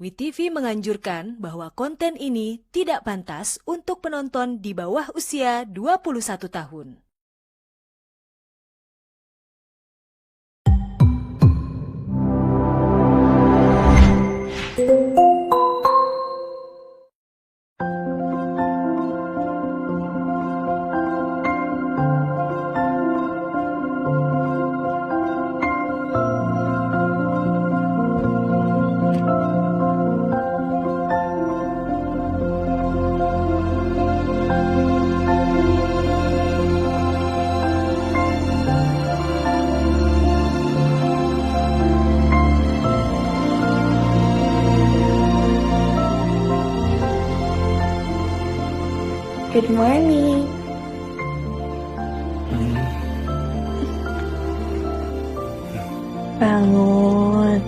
WeTV menganjurkan bahwa konten ini tidak pantas untuk penonton di bawah usia 21 tahun. Good morning. Bangun.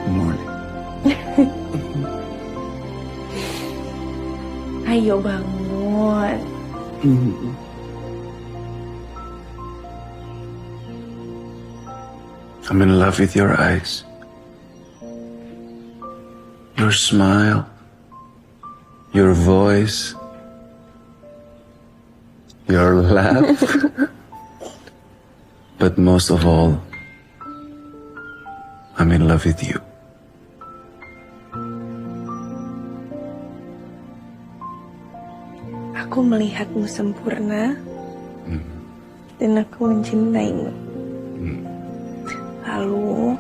Good morning. Ayo bangun. I'm in love with your eyes. Your smile. Your voice. Your laugh. But most of all, I'm in love with you. Aku melihatmu sempurna dan aku mencintaimu. Lalu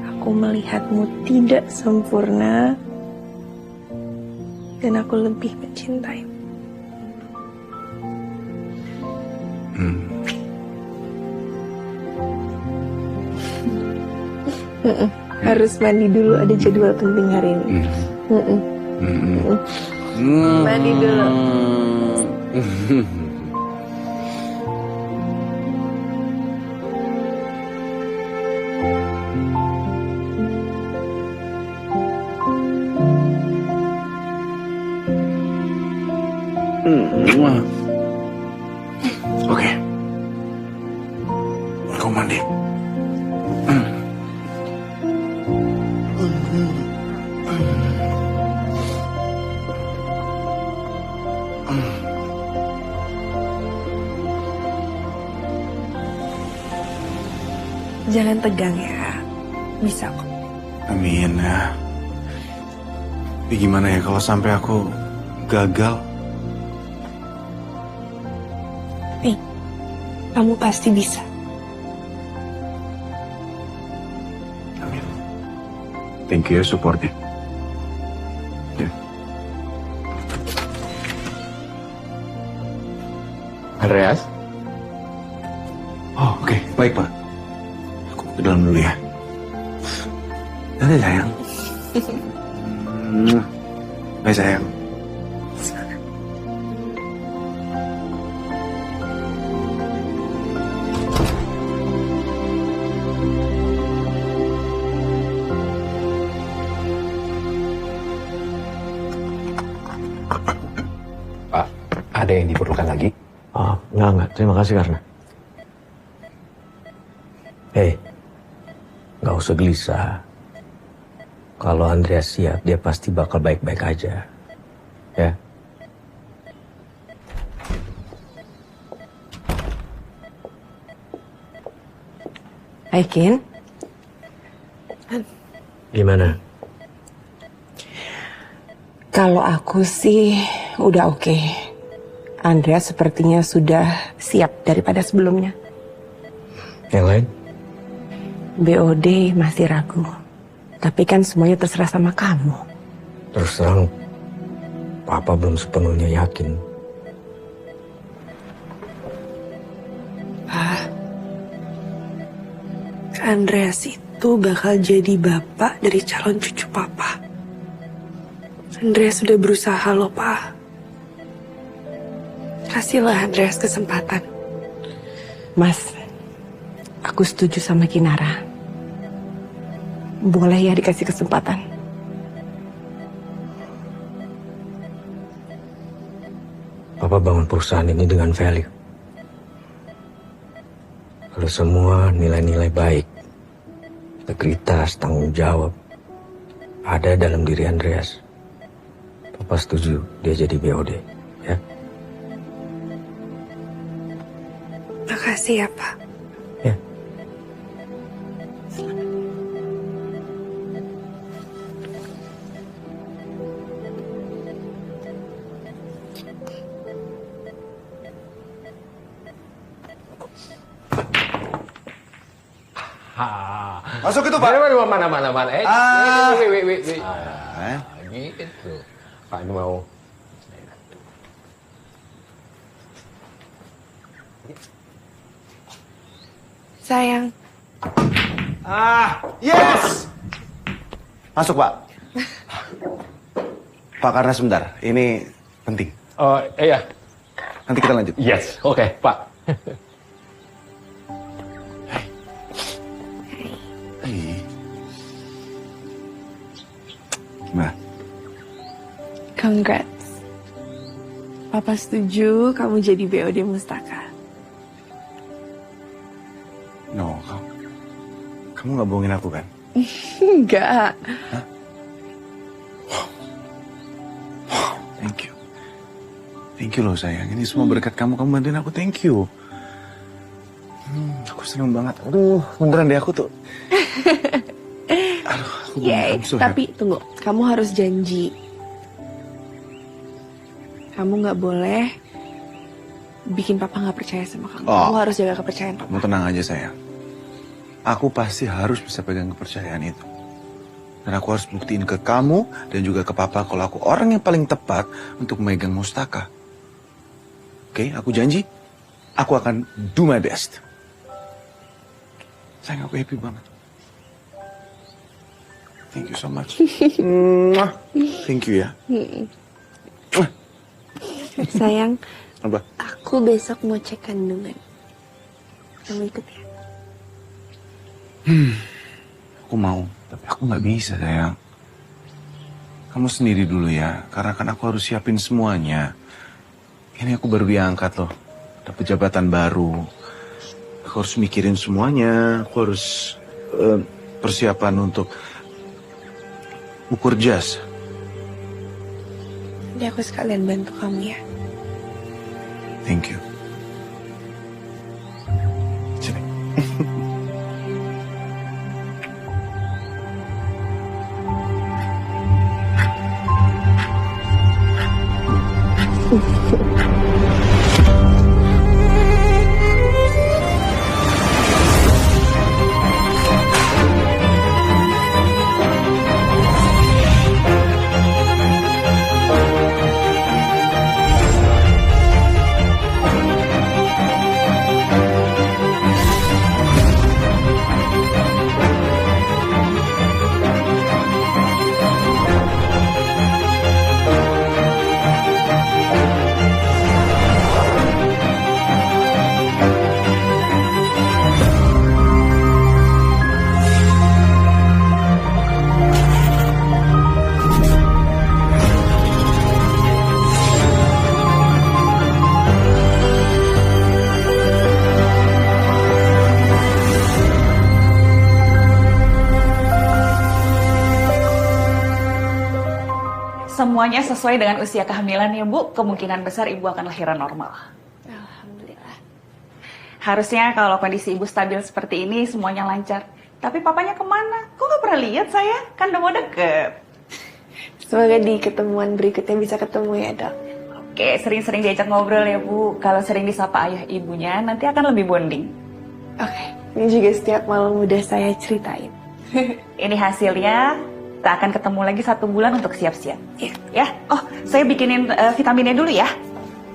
aku melihatmu tidak sempurna dan aku lebih mencintaimu. Harus mandi dulu, ada jadwal penting hari ini. Mandi dulu. Oke. Aku mandi. Jangan tegang ya. Bisa kok. Amin ya. Tapi gimana ya kalau sampai aku gagal? Nih, kamu pasti bisa. Amin. Thank you ya supportnya. Ya. Andreas? Oh, oke. Baik, Pak. Aku ke dalam dulu ya. Dadah, sayang. Bye, sayang. Pak, ada yang diperlukan lagi? Oh, enggak. Terima kasih karena. Hei, nggak usah gelisah. Kalau Andreas siap, dia pasti bakal baik-baik aja. Ya. Hai, Ken. Gimana? Kalau aku sih udah oke. Andreas sepertinya sudah siap daripada sebelumnya. Yang lain? BOD masih ragu. Tapi kan semuanya terserah sama kamu. Terus terang, Papa belum sepenuhnya yakin. Andreas itu bakal jadi bapak dari calon cucu Papa. Andreas sudah berusaha loh, Pak. Kasihlah Andreas kesempatan. Mas, aku setuju sama Kinara. Boleh ya dikasih kesempatan. Papa bangun perusahaan ini dengan value. Kalau semua nilai-nilai baik, integritas, tanggung jawab ada dalam diri Andreas. Papa setuju dia jadi BOD, ya. Makasih ya, Pak. Ya. Masuk itu, Pak. Mana. Wait. Gitu. Pak ini mau. Sayang. Yes! Masuk, Pak. Pak, karena sebentar. Ini penting. Oh, iya. Nanti kita lanjut. Yes. Oke, Pak. Hey. Gimana? Congrats. Papa setuju kamu jadi BOD Mustaka. No, kamu nggak bohongin aku kan? Enggak. Thank you. Thank you loh sayang. Ini semua berkat kamu bantuin aku. Thank you. Aku seneng banget. Aduh, beneran deh aku tuh. Aduh, aku Yay, I'm so tapi tunggu. Kamu harus janji. Kamu nggak boleh bikin papa nggak percaya sama kamu. Oh. Kamu harus jaga kepercayaan papa. Kamu tenang aja sayang. Aku pasti harus bisa pegang kepercayaan itu. Dan aku harus buktiin ke kamu dan juga ke papa kalau aku orang yang paling tepat untuk memegang Mustaka. Oke, aku janji. Aku akan do my best. Sayang, aku happy banget. Thank you so much. Thank you ya. Sayang, Apa? aku besok mau cek kandungan. Kamu ikut ya? Aku mau, tapi aku nggak bisa sayang. Kamu sendiri dulu ya, karena kan aku harus siapin semuanya. Ini aku baru diangkat loh, dapat jabatan baru. Aku harus mikirin semuanya, aku harus persiapan untuk ukur jas. Jadi aku sekalian bantu kamu ya. Thank you. Sini. Semuanya sesuai dengan usia kehamilan ya Bu. Kemungkinan besar Ibu akan lahiran normal. Alhamdulillah. Harusnya kalau kondisi Ibu stabil seperti ini semuanya lancar. Tapi papanya kemana? Kok nggak pernah lihat saya? Kan udah mau deket. Semoga di ketemuan berikutnya bisa ketemu ya, Dok. Oke, sering-sering diajak ngobrol ya Bu. Kalau sering disapa ayah ibunya nanti akan lebih bonding. Oke, ini juga setiap malam udah saya ceritain. Ini hasilnya. Kita akan ketemu lagi 1 bulan untuk siap-siap. Iya. Ya. Oh, saya bikinin vitaminnya dulu ya.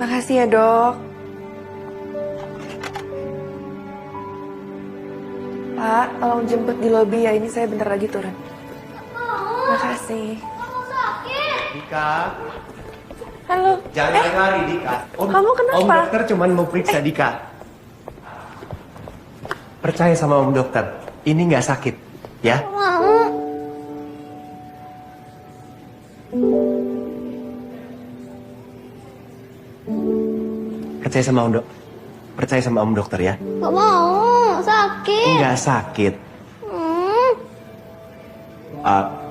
Makasih ya, Dok. Pak, tolong jemput di lobi ya. Ini saya bentar lagi turun. Makasih. Dika, Halo. jangan lari-lari Dika. Kamu kenapa? Om dokter cuman mau periksa Dika. Percaya sama Om dokter, ini nggak sakit, ya? Percaya sama Om Percaya sama Om dokter ya. Gak mau, sakit. Nggak sakit.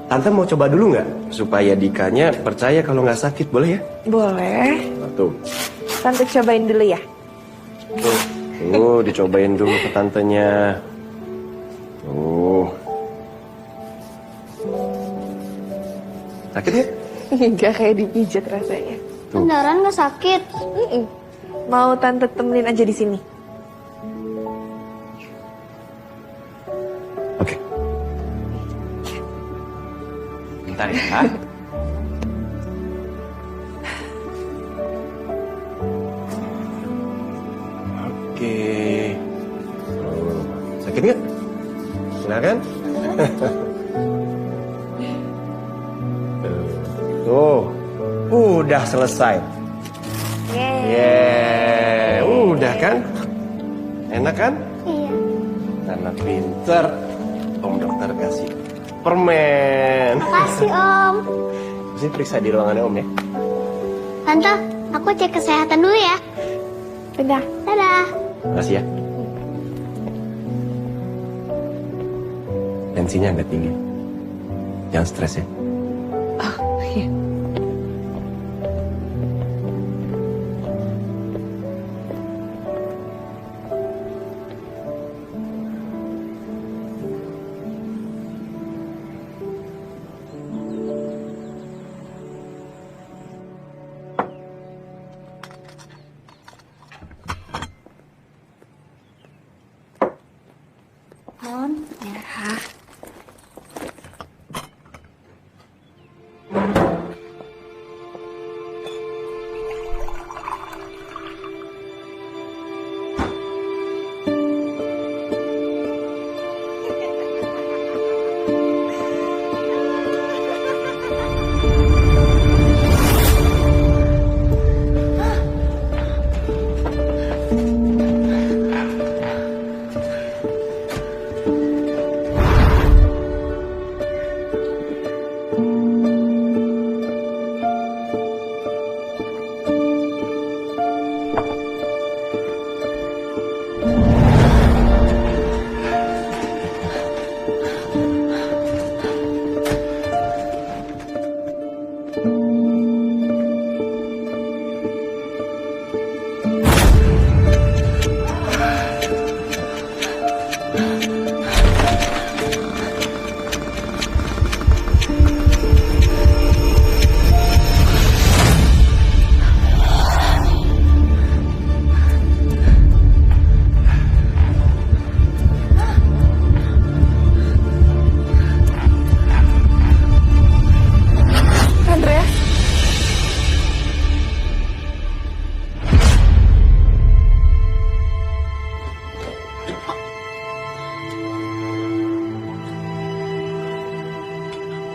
Tante mau coba dulu nggak? Supaya Dikanya percaya kalau nggak sakit, boleh ya? Boleh. Tuh. Tante cobain dulu ya. Tuh, dicobain dulu ke tantenya. Tuh. Sakit ya? Enggak kayak dipijat rasanya. Beneran nggak sakit? Mau tante temenin aja di sini. Oke. Bentar ya. Oke. Sakit nggak? Silakan. Tuh, udah selesai. Yeay, udah kan? Enak kan? Iya. Anak pinter. Om dokter kasih permen. Makasih Om. Sini periksa di ruangannya Om ya. Tante, aku cek kesehatan dulu ya. Udah. Dadah. Makasih ya. Tensinya agak tinggi. Jangan stres ya. Iya. Non,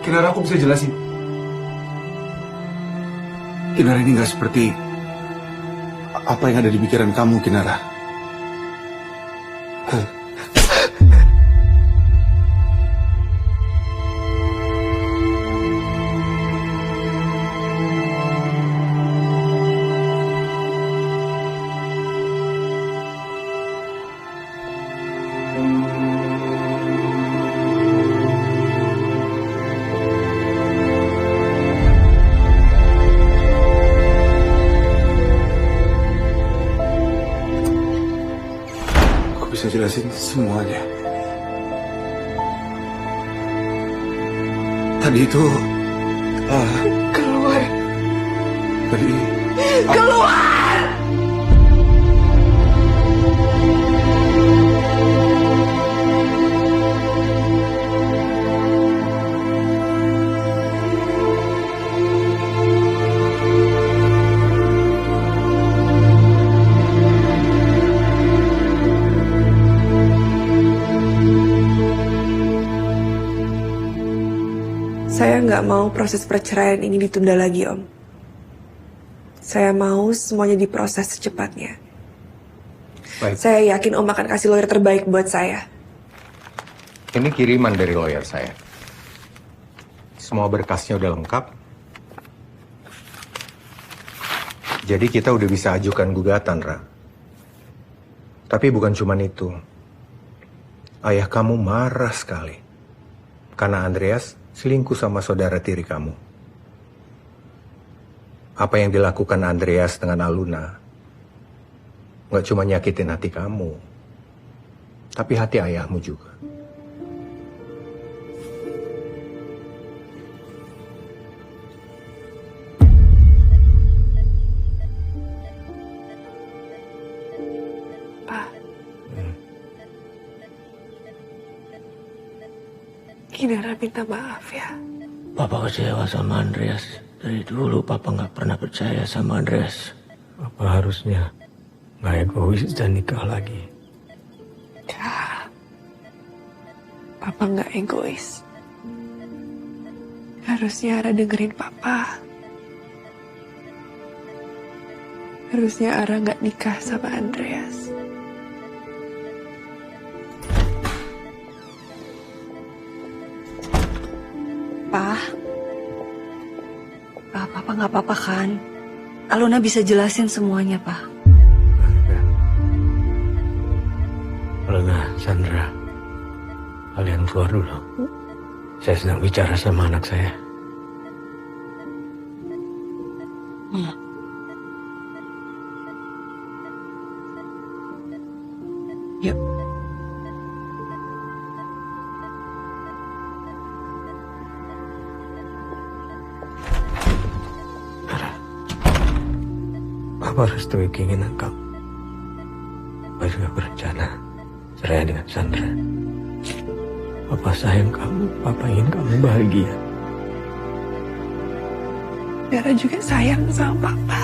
Kinara, aku bisa jelasin. Kinara, ini nggak seperti apa yang ada di pikiran kamu, Kinara. Bisa jelasin semuanya. Tadi itu Keluar. tadi Keluar! Saya nggak mau proses perceraian ini ditunda lagi, Om. Saya mau semuanya diproses secepatnya. Baik. Saya yakin Om akan kasih lawyer terbaik buat saya. Ini kiriman dari lawyer saya. Semua berkasnya udah lengkap. Jadi kita udah bisa ajukan gugatan, Ra. Tapi bukan cuma itu. Ayah kamu marah sekali. Karena Andreas selingkuh sama saudara tiri kamu. Apa yang dilakukan Andreas dengan Aluna nggak cuma nyakitin hati kamu, tapi hati ayahmu juga. Pak. Kinara minta maaf ya. Papa kecewa sama Andreas. Dari dulu Papa nggak pernah percaya sama Andreas. Papa harusnya nggak egois dan nikah lagi. Ya, Papa nggak egois. Harusnya Ara dengerin Papa. Harusnya Ara nggak nikah sama Andreas. Papa nggak apa-apa kan? Aluna bisa jelasin semuanya, Pak. Aluna, Sandra, kalian keluar dulu. Saya sedang bicara sama anak saya. Yuk. Papa restui keinginan kamu. Papa juga berencana cerai dengan Sandra. Papa sayang kamu, Papa ingin kamu bahagia. Dara juga sayang sama Papa.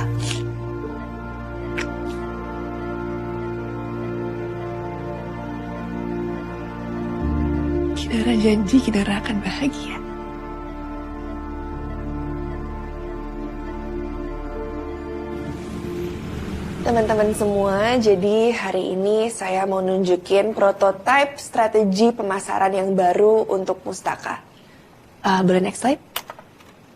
Kinara janji Kinara akan bahagia. Teman-teman semua, jadi hari ini saya mau nunjukin prototipe strategi pemasaran yang baru untuk Mustaka. Boleh next slide?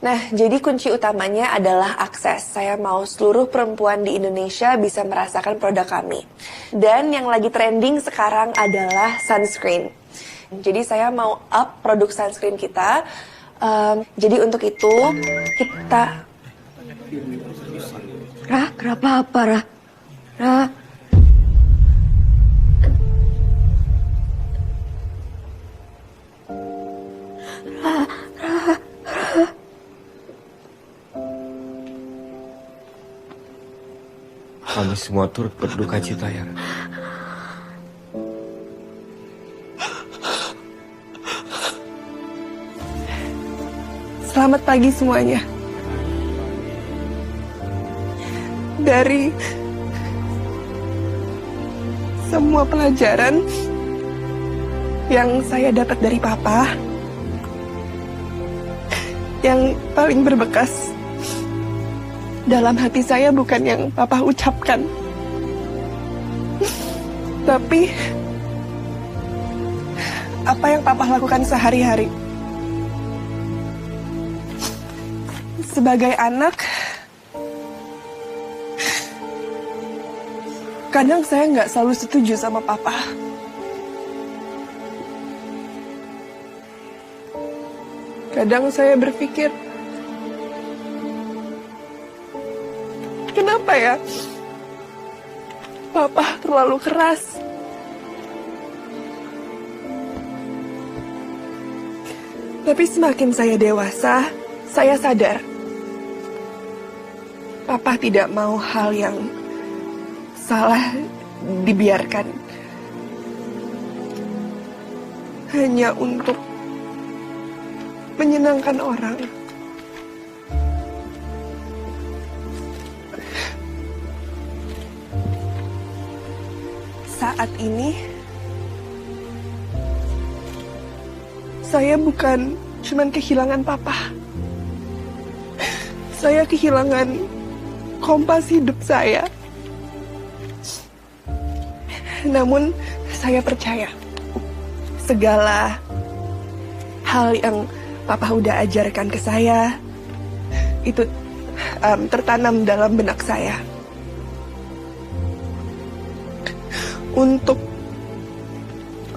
Nah, jadi kunci utamanya adalah akses. Saya mau seluruh perempuan di Indonesia bisa merasakan produk kami. Dan yang lagi trending sekarang adalah sunscreen. Jadi saya mau up produk sunscreen kita. Jadi untuk itu kita... Rah, kenapa apa, Rah? Rah. Kami semua turut berduka cita ya. Selamat pagi semuanya. Dari semua pelajaran yang saya dapat dari Papa, yang paling berbekas dalam hati saya bukan yang Papa ucapkan, tapi apa yang Papa lakukan sehari-hari. Sebagai anak, kadang saya nggak selalu setuju sama Papa. Kadang saya berpikir, kenapa ya Papa terlalu keras? Tapi semakin saya dewasa, saya sadar Papa tidak mau hal yang salah dibiarkan hanya untuk menyenangkan orang. Saat ini saya bukan cuman kehilangan Papa. Saya kehilangan kompas hidup saya. Namun saya percaya segala hal yang Papa udah ajarkan ke saya itu tertanam dalam benak saya. Untuk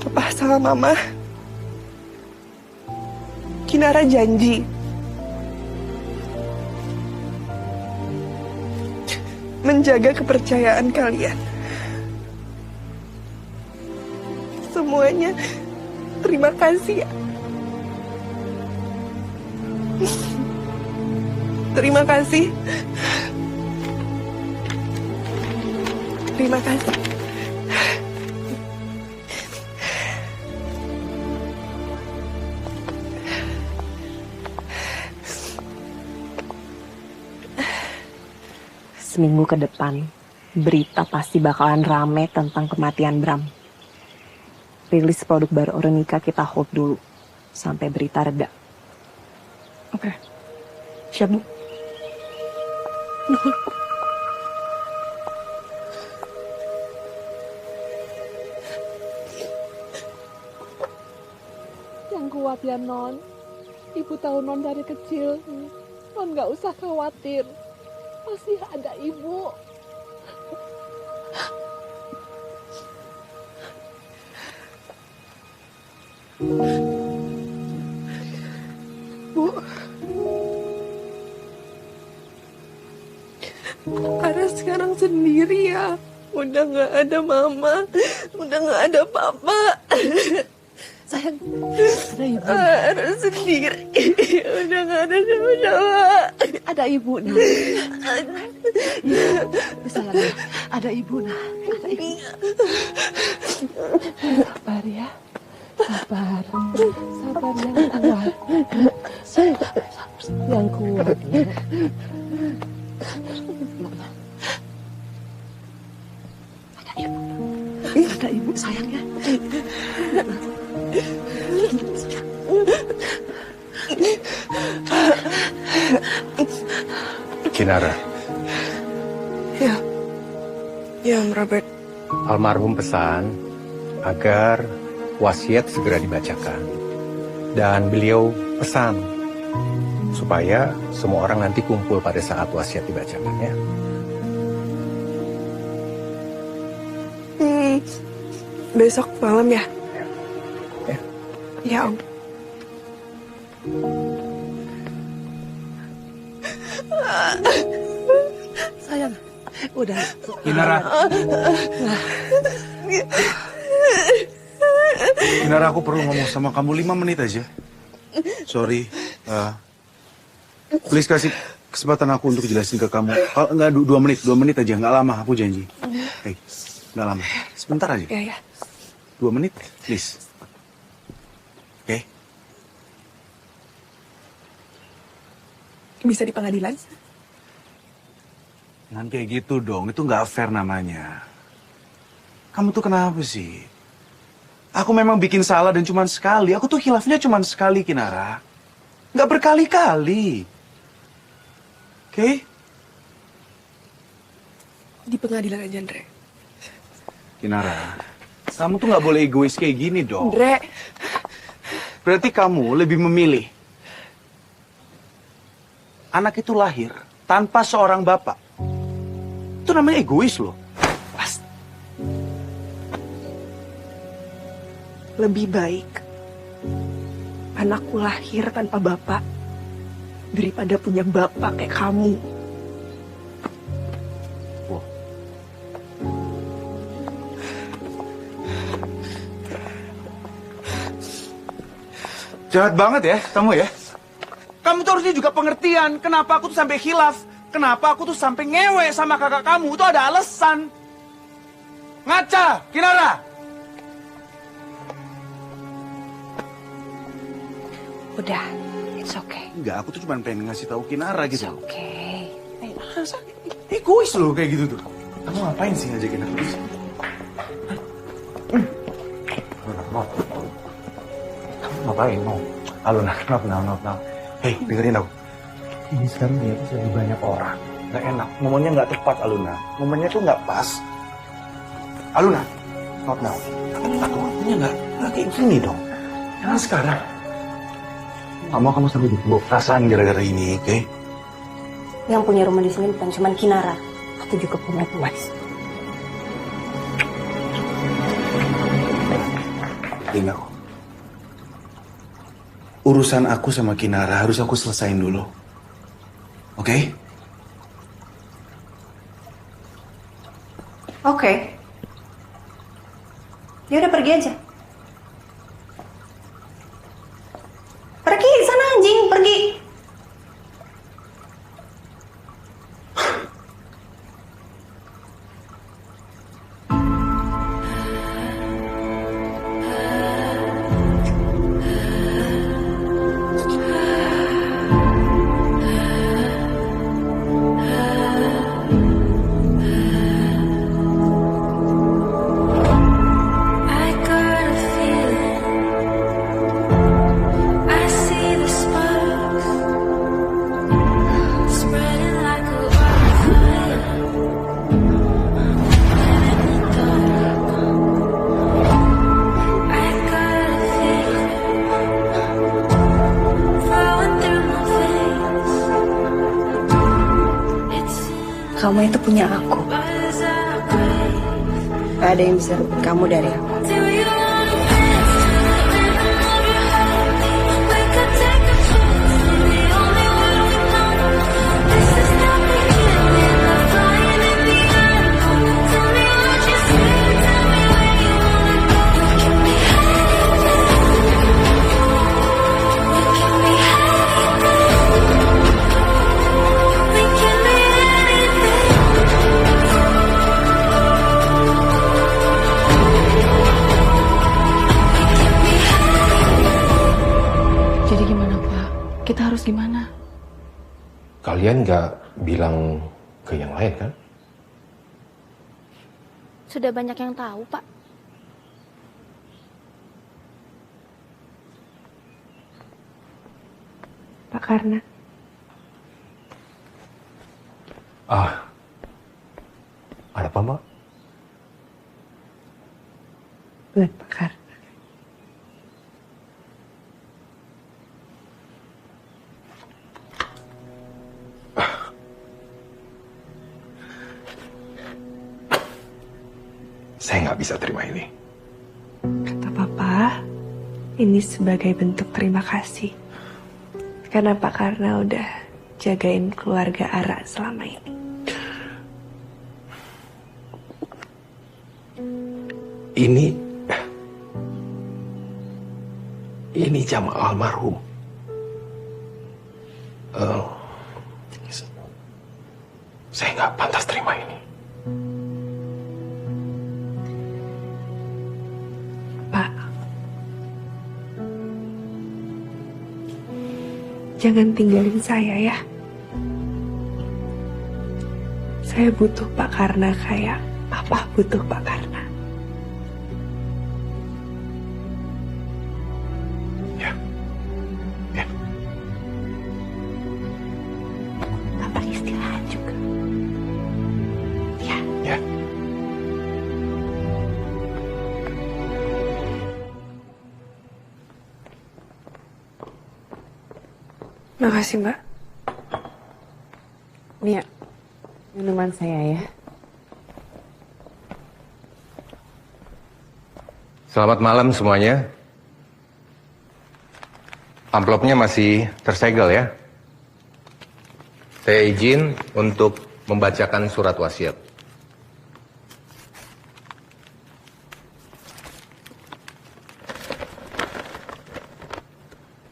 Papa sama Mama, Kinara janji menjaga kepercayaan kalian. Semuanya terima kasih ya. Terima kasih. Terima kasih. Seminggu ke depan, berita pasti bakalan rame tentang kematian Bram. Rilis produk baru Orenica kita hold dulu, sampai berita reda. Oke. Siap, Bu? Yang kuat ya, Non. Ibu tahu Non dari kecil. Non gak usah khawatir. Masih ada Ibu. Bu, Ara sekarang sendiri ya. Udah gak ada mama, udah gak ada papa. Sayang, ada Ibu. Ara sendiri, udah gak ada siapa-siapa. Ada Ibu, Nah. Ya, sayang, ada Ibu, Nah. Ada Ibu. Sabar ya. Sabar. Sabar yang kuat. Yang kuat ya. Ada Ibu. Ada Ibu sayangnya. Kinara, Ya, Om Robert. almarhum pesan agar wasiat segera dibacakan. Dan beliau pesan supaya semua orang nanti kumpul pada saat wasiat dibacakan ya. Besok malam ya? Ya. Ya, Om. Sayang, udah. Kinara. Kinara, aku perlu ngomong sama kamu 5 menit aja. Sorry. Please kasih kesempatan aku untuk jelasin ke kamu. Kalau enggak 2 menit aja, nggak lama, aku janji. Hey, nggak lama. Sebentar aja. Ya. 2 menit, please. Oke? Bisa di pengadilan? Jangan kayak gitu dong, itu nggak fair namanya. Kamu tuh kenapa sih? Aku memang bikin salah dan cuma sekali. Aku tuh khilafnya cuma sekali, Kinara. Nggak berkali-kali. Oke? Di pengadilan aja, Andre. Kinara, kamu tuh nggak boleh egois kayak gini dong. Andre. Berarti kamu lebih memilih anak itu lahir tanpa seorang bapak. Itu namanya egois loh. Lebih baik anakku lahir tanpa bapak daripada punya bapak kayak kamu. Wow. Jahat banget ya kamu ya. Kamu tuh harusnya juga pengertian. Kenapa aku tuh sampai khilaf? Kenapa aku tuh sampai ngewe sama kakak kamu? Itu ada alasan. Ngaca, Kinara. Udah, it's okay. Enggak, aku tuh cuma pengen ngasih tahu Kinara gitu. It's okay. Egois loh kayak gitu tuh. Kamu ngapain sih ngajakin aku di sini? Kamu ngapain mau? Aluna, kenapa? Hei, dengerin aku. Ini sekarang dia tuh lagi banyak orang. Gak enak, momennya gak tepat, Aluna. Momennya tuh gak pas. Aluna, not now. Aku waktunya gak kayak gini dong. Jangan sekarang. Kamu sampai dibawa perasaan gara-gara ini, oke? Yang punya rumah di sini bukan cuma Kinara, aku juga punya Mas. Dengar aku. urusan aku sama Kinara harus aku selesain dulu. Oke? Oke. Ya udah pergi aja. Pergi sana anjing, pergi. Kamu itu punya aku. Gak ada yang bisa rebut kamu dari aku. Jadi gimana Pak? Kita harus gimana? Kalian nggak bilang ke yang lain kan? Sudah banyak yang tahu, Pak. Pak Karna. Ada apa, Mbak? Buat Pak Karna. Saya nggak bisa terima ini. Kata Papa, ini sebagai bentuk terima kasih. Karena Pak Karna udah jagain keluarga Ara selama ini. Ini jam almarhum. Saya nggak pantas terima ini. Pak, jangan tinggalin saya ya. Saya butuh Pak Karna kayak Papa butuh Pak Karna. Papa istirahat juga. Ya. Ya. Makasih Mbak. Nia, minuman saya ya. Selamat malam semuanya. Amplopnya masih tersegel ya. Saya izin untuk membacakan surat wasiat.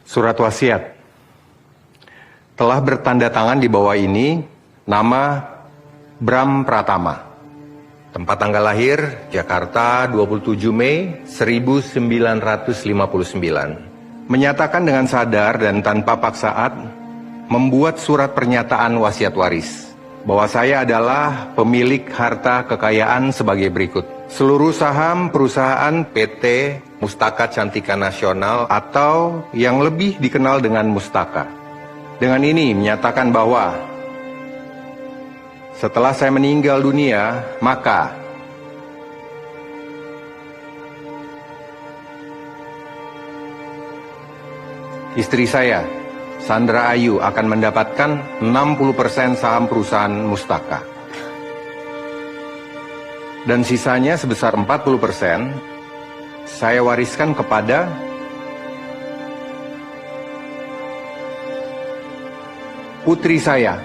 Surat wasiat. Telah bertanda tangan di bawah ini nama Bram Pratama. Tempat tanggal lahir Jakarta 27 Mei 1959. Menyatakan dengan sadar dan tanpa paksaan membuat surat pernyataan wasiat waris bahwa saya adalah pemilik harta kekayaan sebagai berikut. Seluruh saham perusahaan PT Mustaka Cantika Nasional atau yang lebih dikenal dengan Mustaka. Dengan ini menyatakan bahwa setelah saya meninggal dunia, maka istri saya, Sandra Ayu, akan mendapatkan 60% saham perusahaan Mustaka. Dan sisanya sebesar 40% saya wariskan kepada putri saya.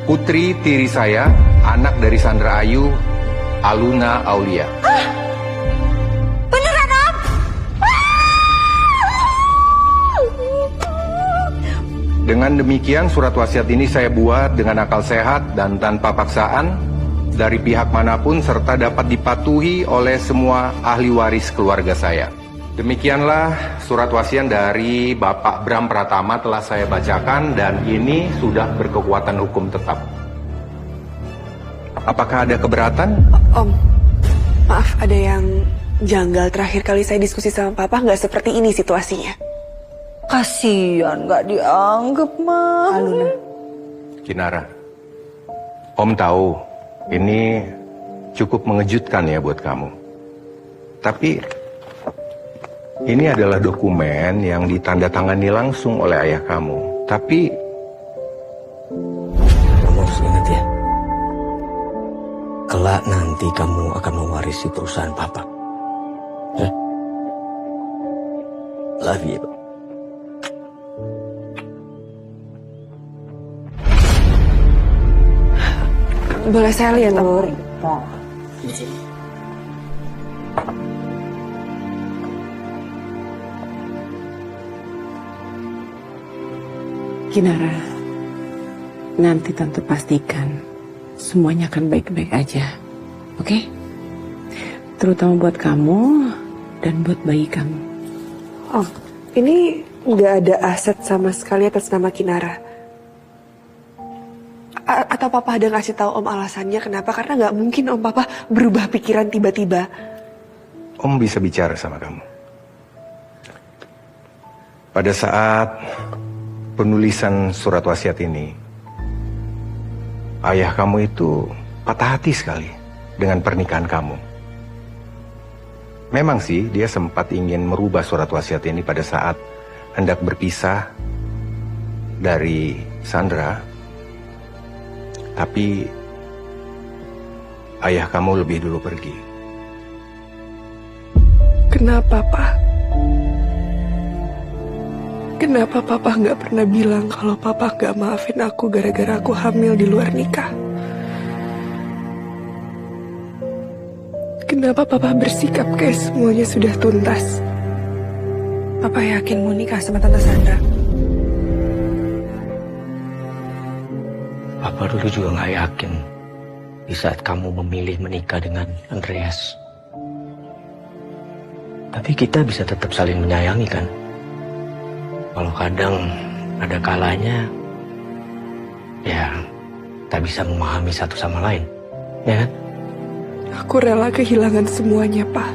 Putri tiri saya, anak dari Sandra Ayu, Aluna Aulia. Beneran, Om? Dengan demikian, surat wasiat ini saya buat dengan akal sehat dan tanpa paksaan dari pihak manapun serta dapat dipatuhi oleh semua ahli waris keluarga saya. Demikianlah surat wasiat dari Bapak Bram Pratama telah saya bacakan dan ini sudah berkekuatan hukum tetap. Apakah ada keberatan? Om, maaf ada yang janggal. Terakhir kali saya diskusi sama Papa nggak seperti ini situasinya. Kasian nggak dianggap, Mah. Aluna. Kinara, Om tahu ini cukup mengejutkan ya buat kamu. Tapi ini adalah dokumen yang ditandatangani langsung oleh ayah kamu. Tapi kamu harus ingat ya, kelak nanti kamu akan mewarisi perusahaan Papa. Love you. Boleh saya lihat, Om? Kinara, nanti Tante pastikan semuanya akan baik-baik aja, oke? Terutama buat kamu dan buat bayi kamu. Oh, ini nggak ada aset sama sekali atas nama Kinara. Atau Papa ada ngasih tahu Om alasannya kenapa? Karena nggak mungkin Om Papa berubah pikiran tiba-tiba. Om bisa bicara sama kamu. Pada saat penulisan surat wasiat ini, ayah kamu itu patah hati sekali dengan pernikahan kamu. Memang sih dia sempat ingin merubah surat wasiat ini pada saat hendak berpisah dari Sandra. Tapi ayah kamu lebih dulu pergi. Kenapa, Pak? Kenapa Papa nggak pernah bilang kalau Papa nggak maafin aku gara-gara aku hamil di luar nikah? Kenapa Papa bersikap kayak semuanya sudah tuntas? Papa yakin mau nikah sama Tante Sandra? Papa dulu juga nggak yakin di saat kamu memilih menikah dengan Andreas. Tapi kita bisa tetap saling menyayangi kan? Kalau kadang ada kalanya, ya tak bisa memahami satu sama lain, ya kan? Aku rela kehilangan semuanya, Pak.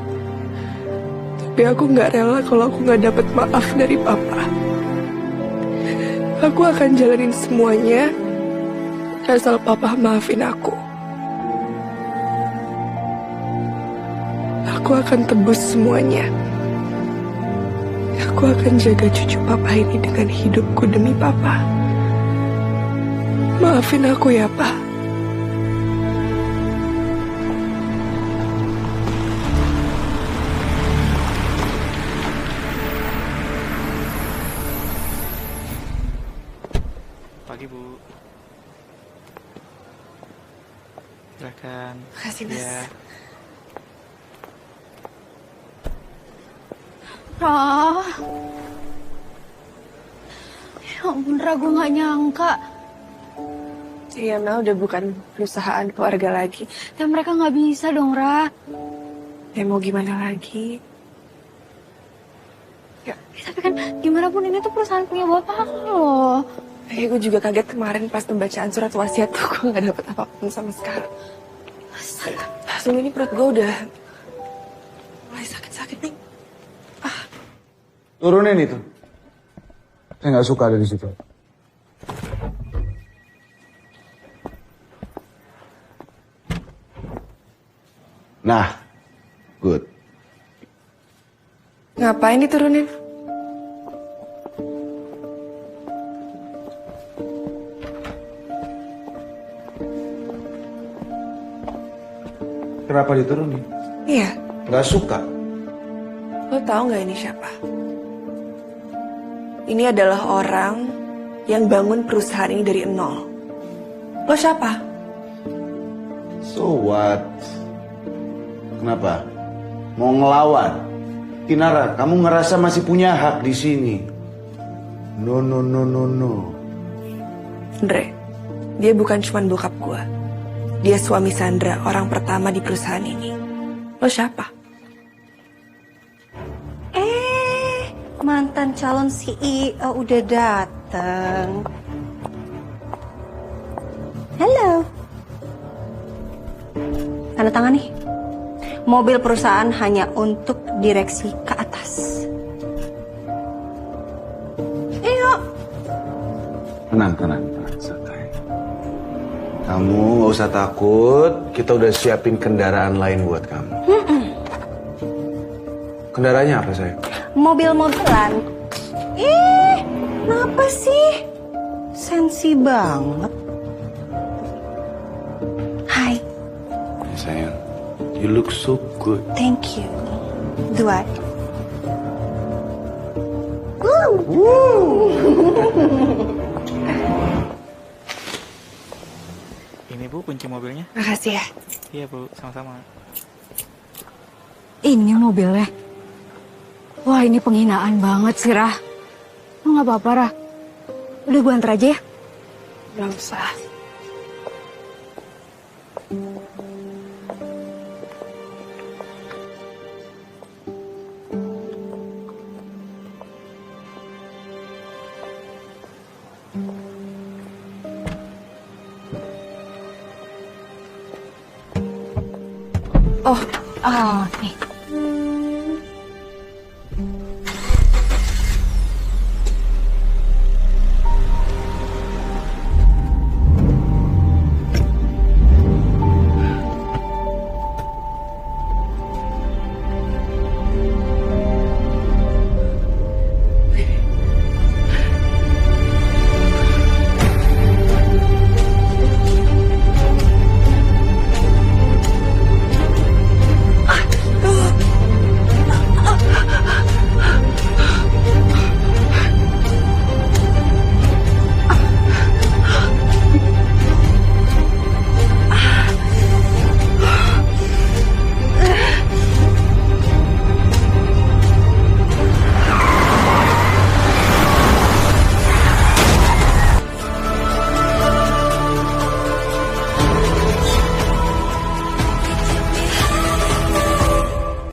Tapi aku nggak rela kalau aku nggak dapat maaf dari Papa. Aku akan jalanin semuanya asal Papa maafin aku. Aku akan tebus semuanya. Aku akan jaga cucu Papa ini dengan hidupku demi Papa. Maafin aku ya, Pak. Pagi, Bu. Silakan. Makasih, Mas. Ya. Ra. Ya ampun, Ra, gue gak nyangka. Iya, Mel udah bukan perusahaan keluarga lagi. Dan mereka gak bisa dong, Ra. Ya mau gimana lagi? Ya, tapi kan gimana pun ini tuh perusahaan punya bapak loh. Gue juga kaget kemarin pas pembacaan surat wasiat tuh gue gak dapet apapun sama sekali. Langsung ini perut gue udah mulai sakit-sakit nih. Turunin itu. Saya nggak suka ada di situ. Nah, good. Ngapain diturunin? Kenapa diturunin? Iya. Nggak suka. Lo tahu nggak ini siapa? Ini adalah orang yang bangun perusahaan ini dari nol. Lo siapa? So what? Kenapa? Mau ngelawan? Kinara, kamu ngerasa masih punya hak di sini? No. Andre, dia bukan cuma bokap gue. Dia suami Sandra, orang pertama di perusahaan ini. Lo siapa? Mantan calon CEO udah dateng. Halo. Tanda tangan nih. Mobil perusahaan hanya untuk direksi ke atas. Yuk. Tenang, santai. Kamu gak usah takut, kita udah siapin kendaraan lain buat kamu. Kendaraannya apa, sayang? Mobil-mobilan. Kenapa sih? Sensi banget. Hai. Sayang, you look so good. Thank you. Dua. Ini Bu kunci mobilnya. Makasih ya. Iya Bu, sama-sama. Ini mobilnya. Wah, ini penghinaan banget sih, Rah. Lo gak apa-apa, Rah. Udah gue antar aja ya. Gak usah. Oh, nih.